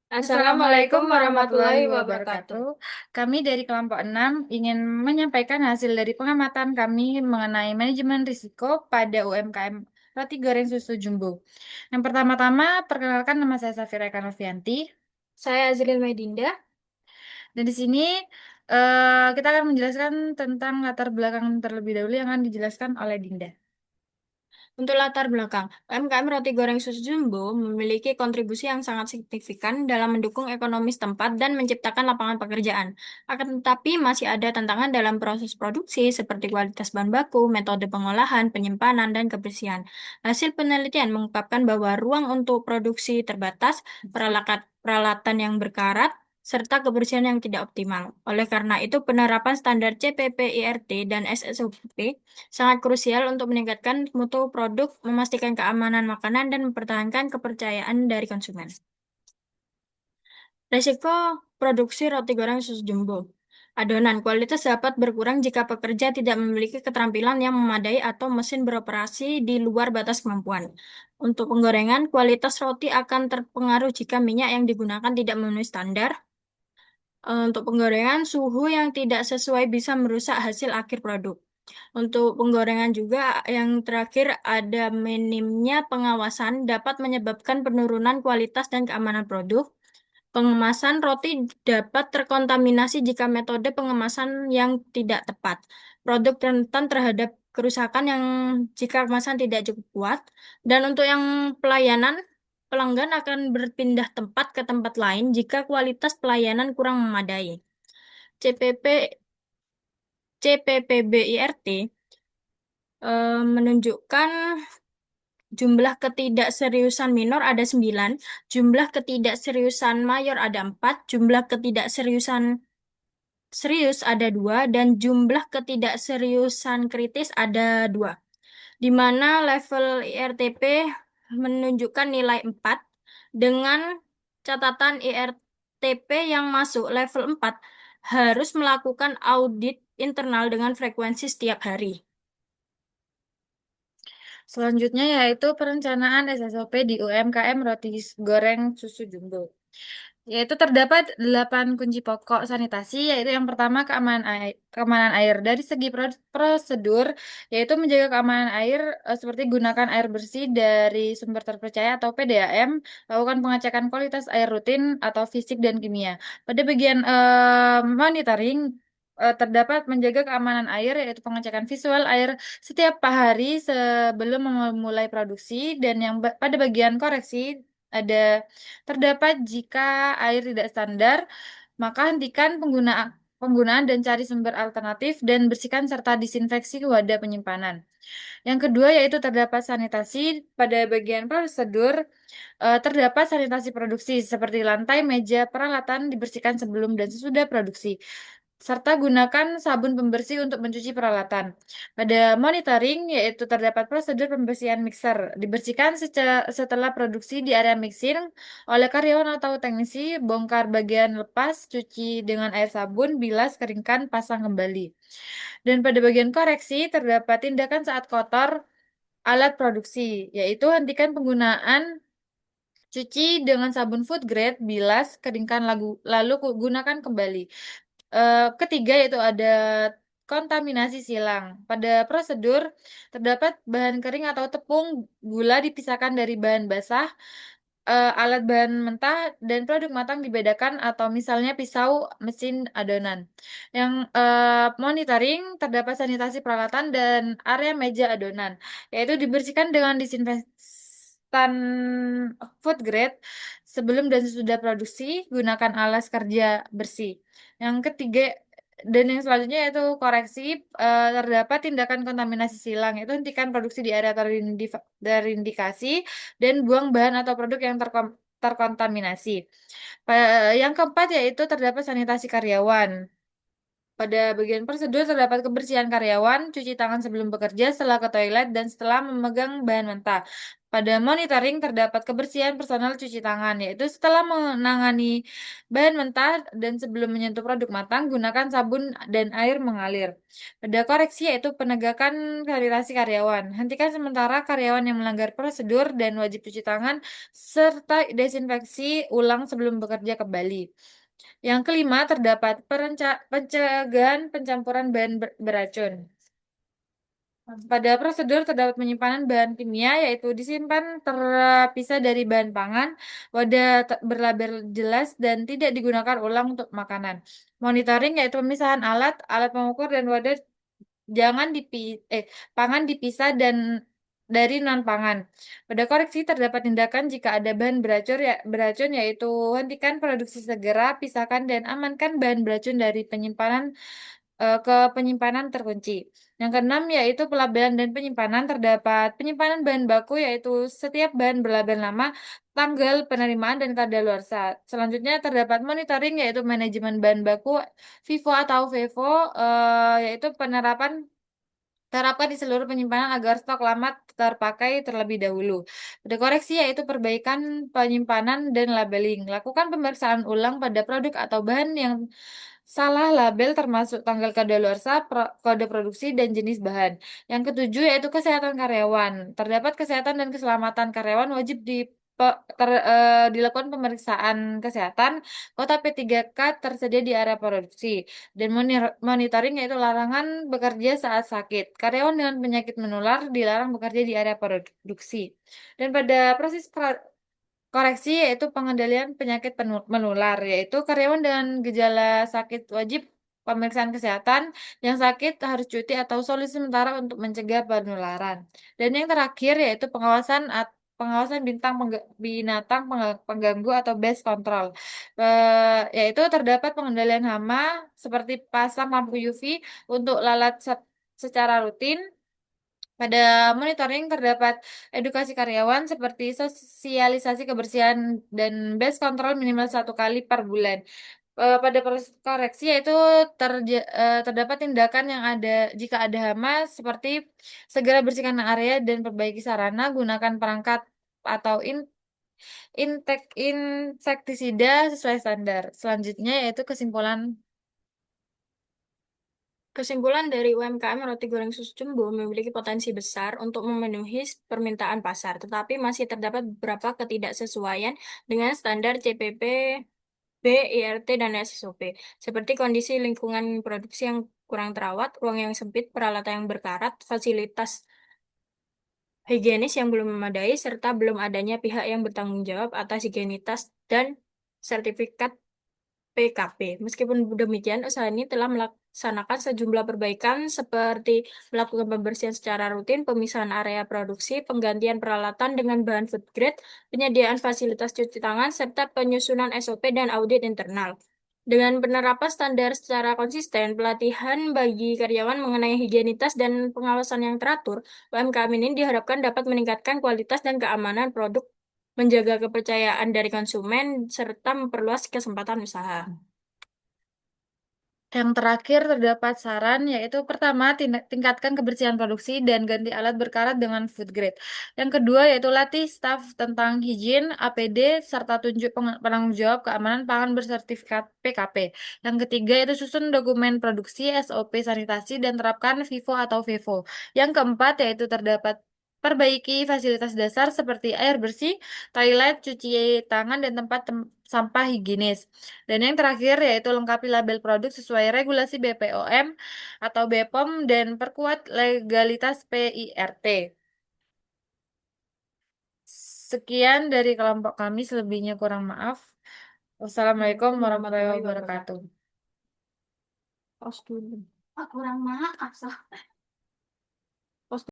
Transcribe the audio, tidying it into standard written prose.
Assalamualaikum warahmatullahi wabarakatuh. Kami dari kelompok 6 ingin menyampaikan hasil dari pengamatan kami mengenai manajemen risiko pada UMKM roti goreng susu jumbo. Yang pertama-tama, perkenalkan nama saya Safira Eka Novianti. Saya Azril Medinda. Dan di sini kita akan menjelaskan tentang latar belakang terlebih dahulu yang akan dijelaskan oleh Dinda. Untuk latar belakang, UMKM Roti Goreng Sus Jumbo memiliki kontribusi yang sangat signifikan dalam mendukung ekonomi setempat dan menciptakan lapangan pekerjaan. Akan tetapi masih ada tantangan dalam proses produksi seperti kualitas bahan baku, metode pengolahan, penyimpanan, dan kebersihan. Hasil penelitian mengungkapkan bahwa ruang untuk produksi terbatas, peralatan yang berkarat, serta kebersihan yang tidak optimal. Oleh karena itu, penerapan standar CPP-IRT dan SSOP sangat krusial untuk meningkatkan mutu produk, memastikan keamanan makanan, dan mempertahankan kepercayaan dari konsumen. Risiko produksi roti goreng sus jumbo. Adonan kualitas dapat berkurang jika pekerja tidak memiliki keterampilan yang memadai atau mesin beroperasi di luar batas kemampuan. Untuk penggorengan, kualitas roti akan terpengaruh jika minyak yang digunakan tidak memenuhi standar. Untuk penggorengan, suhu yang tidak sesuai bisa merusak hasil akhir produk. Untuk penggorengan juga yang terakhir ada minimnya pengawasan dapat menyebabkan penurunan kualitas dan keamanan produk. Pengemasan roti dapat terkontaminasi jika metode pengemasan yang tidak tepat. Produk rentan terhadap kerusakan yang jika kemasan tidak cukup kuat. Dan untuk yang pelayanan, pelanggan akan berpindah tempat ke tempat lain jika kualitas pelayanan kurang memadai. CPP CPPBIRT menunjukkan jumlah ketidakseriusan minor ada 9, jumlah ketidakseriusan mayor ada 4, jumlah ketidakseriusan serius ada 2, dan jumlah ketidakseriusan kritis ada 2. Di mana level IRTP menunjukkan nilai 4 dengan catatan IRTP yang masuk level 4 harus melakukan audit internal dengan frekuensi setiap hari. Selanjutnya yaitu perencanaan SSOP di UMKM roti goreng susu jumbo. Yaitu terdapat 8 kunci pokok sanitasi, yaitu yang pertama keamanan air. Keamanan air dari segi prosedur, yaitu menjaga keamanan air seperti gunakan air bersih dari sumber terpercaya atau PDAM, lakukan pengecekan kualitas air rutin atau fisik dan kimia. Pada bagian monitoring terdapat menjaga keamanan air, yaitu pengecekan visual air setiap hari sebelum memulai produksi, dan yang pada bagian koreksi ada terdapat jika air tidak standar, maka hentikan penggunaan dan cari sumber alternatif dan bersihkan serta disinfeksi wadah penyimpanan. Yang kedua yaitu terdapat sanitasi pada bagian prosedur, terdapat sanitasi produksi seperti lantai, meja, peralatan dibersihkan sebelum dan sesudah produksi, serta gunakan sabun pembersih untuk mencuci peralatan. Pada monitoring, yaitu terdapat prosedur pembersihan mixer, dibersihkan setelah produksi di area mixing oleh karyawan atau teknisi, bongkar bagian lepas, cuci dengan air sabun, bilas, keringkan, pasang kembali. Dan pada bagian koreksi, terdapat tindakan saat kotor alat produksi, yaitu hentikan penggunaan, cuci dengan sabun food grade, bilas, keringkan lalu gunakan kembali. Ketiga yaitu ada kontaminasi silang. Pada prosedur terdapat bahan kering atau tepung gula dipisahkan dari bahan basah, alat bahan mentah dan produk matang dibedakan atau misalnya pisau mesin adonan. Yang monitoring terdapat sanitasi peralatan dan area meja adonan, yaitu dibersihkan dengan disinfektan food grade sebelum dan sesudah produksi, gunakan alas kerja bersih. Yang ketiga dan yang selanjutnya yaitu koreksi, terdapat tindakan kontaminasi silang, yaitu hentikan produksi di area terindikasi dan buang bahan atau produk yang terkontaminasi. Yang keempat yaitu terdapat sanitasi karyawan. Pada bagian prosedur terdapat kebersihan karyawan, cuci tangan sebelum bekerja, setelah ke toilet, dan setelah memegang bahan mentah. Pada monitoring terdapat kebersihan personal cuci tangan, yaitu setelah menangani bahan mentah dan sebelum menyentuh produk matang, gunakan sabun dan air mengalir. Pada koreksi yaitu penegakan sanitasi karyawan. Hentikan sementara karyawan yang melanggar prosedur dan wajib cuci tangan serta desinfeksi ulang sebelum bekerja kembali. Yang kelima, terdapat pencegahan pencampuran bahan beracun. Pada prosedur terdapat penyimpanan bahan kimia, yaitu disimpan terpisah dari bahan pangan, wadah berlabel jelas, dan tidak digunakan ulang untuk makanan. Monitoring, yaitu pemisahan alat, alat pengukur, dan wadah jangan pangan dipisah dan dari non pangan. Pada koreksi terdapat tindakan jika ada bahan beracun yaitu hentikan produksi segera, pisahkan dan amankan bahan beracun dari ke penyimpanan terkunci. Yang keenam yaitu pelabelan dan penyimpanan terdapat penyimpanan bahan baku yaitu setiap bahan berlabel nama, tanggal penerimaan dan kadaluarsa. Selanjutnya terdapat monitoring yaitu manajemen bahan baku FIFO atau VEVO yaitu terapkan di seluruh penyimpanan agar stok lama terpakai terlebih dahulu. Pada koreksi yaitu perbaikan penyimpanan dan labeling. Lakukan pemeriksaan ulang pada produk atau bahan yang salah label termasuk tanggal kadaluarsa, kode produksi, dan jenis bahan. Yang ketujuh yaitu kesehatan karyawan. Terdapat kesehatan dan keselamatan karyawan wajib dilakukan pemeriksaan kesehatan kota P3K tersedia di area produksi dan monitoring yaitu larangan bekerja saat sakit. Karyawan dengan penyakit menular dilarang bekerja di area produksi. Dan pada proses koreksi yaitu pengendalian penyakit menular, yaitu karyawan dengan gejala sakit wajib pemeriksaan kesehatan, yang sakit harus cuti atau solusi sementara untuk mencegah penularan. Dan yang terakhir yaitu pengawasan binatang pengganggu atau pest control. Yaitu terdapat pengendalian hama seperti pasang lampu UV untuk lalat secara rutin. Pada monitoring terdapat edukasi karyawan seperti sosialisasi kebersihan dan best control minimal 1 kali per bulan. Pada proses koreksi yaitu terdapat tindakan yang ada jika ada hama seperti segera bersihkan area dan perbaiki sarana, gunakan perangkat atau insektisida sesuai standar. Selanjutnya yaitu kesimpulan. Kesimpulan dari UMKM roti goreng susu jumbo memiliki potensi besar untuk memenuhi permintaan pasar, tetapi masih terdapat beberapa ketidaksesuaian dengan standar CPP, BIRT, dan SSOP, seperti kondisi lingkungan produksi yang kurang terawat, ruang yang sempit, peralatan yang berkarat, fasilitas higienis yang belum memadai, serta belum adanya pihak yang bertanggung jawab atas higienitas dan sertifikat PKP. Meskipun demikian, usaha ini telah melaksanakan sejumlah perbaikan seperti melakukan pembersihan secara rutin, pemisahan area produksi, penggantian peralatan dengan bahan food grade, penyediaan fasilitas cuci tangan, serta penyusunan SOP dan audit internal. Dengan penerapan standar secara konsisten, pelatihan bagi karyawan mengenai higienitas dan pengawasan yang teratur, UMKM ini diharapkan dapat meningkatkan kualitas dan keamanan produk, menjaga kepercayaan dari konsumen, serta memperluas kesempatan usaha. Yang terakhir terdapat saran yaitu pertama tingkatkan kebersihan produksi dan ganti alat berkarat dengan food grade. Yang kedua yaitu latih staf tentang higien, APD, serta tunjuk penanggung jawab keamanan pangan bersertifikat PKP. Yang ketiga yaitu susun dokumen produksi, SOP sanitasi dan terapkan FIFO atau VEVO. Yang keempat yaitu terdapat perbaiki fasilitas dasar seperti air bersih, toilet, cuci tangan, dan tempat sampah higienis. Dan yang terakhir yaitu lengkapi label produk sesuai regulasi BPOM atau BPOM dan perkuat legalitas PIRT. Sekian dari kelompok kami, selebihnya kurang maaf. Wassalamualaikum Waalaikumsalam warahmatullahi warahmatullahi wabarakatuh. wabarakatuh. Pause dulu. Ah, kurang maaf.